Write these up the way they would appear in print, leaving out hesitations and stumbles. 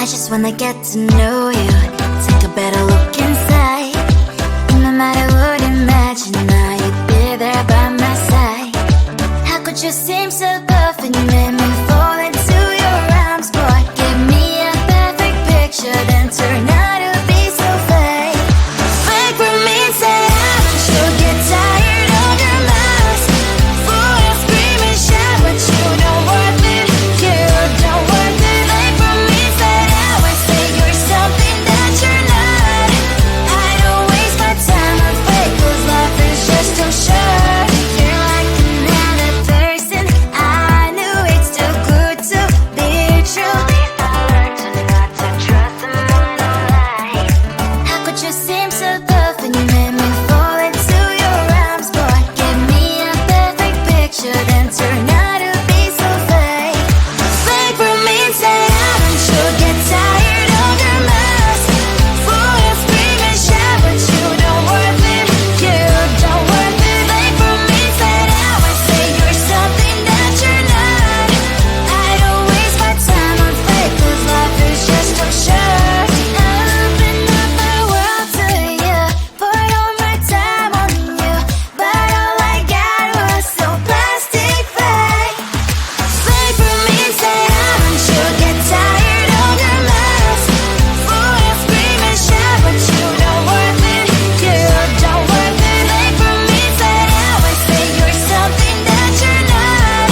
I just wanna get to know you, take a better look inside. No matter what, imagine now you'd be there by my side. How could you seem so perfect, you made me fall into your arms, boy. Give me a perfect picture, then turn out to be so fake. Fake for me, say haven't you get tired of your mouth? Fool and scream and shout, but you don't worth it, you don't worth it. Fake for me, say I would say you're something that you're not. I don't waste my time on fake, cause life is just too short. You're like another person, I knew it's too good to be true. I learned to not to trust someone online. How could you seem so perfect, you made me fall into your arms, boy. Give me a perfect picture, then turn out to be so fake. Fake for me, say haven't you get tired of your mess? Fool and scream and shout, but you don't worth it, you don't worth it. Fake for me, say I would say you're something that you're not. I don't waste my time on fake, cause life is just too short. I opened up my world to you, poured all my time on you, but all I got was so plastic fake. Fake for me, say haven't you get tired of your mess? Fool and scream and shout, but you don't worth it, you don't worth it. Fake for me, say I would say you're something that you're not.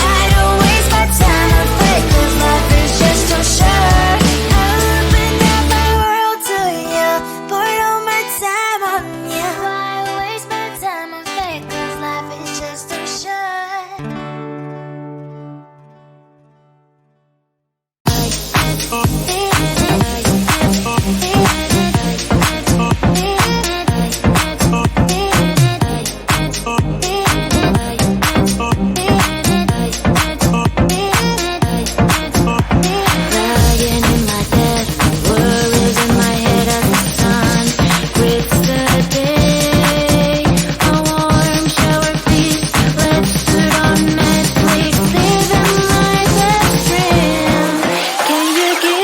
I don't waste my time on fake, cause life is just too short. I opened up my world to you, poured all my time on you. Why waste my time on fake, cause life is just too short. Lying in my bed, worries in my head as the sun breaks the day. A warm shower feast, let's sit on Netflix, living my best dream. Can you give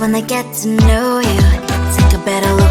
when they get to know you. Take a better look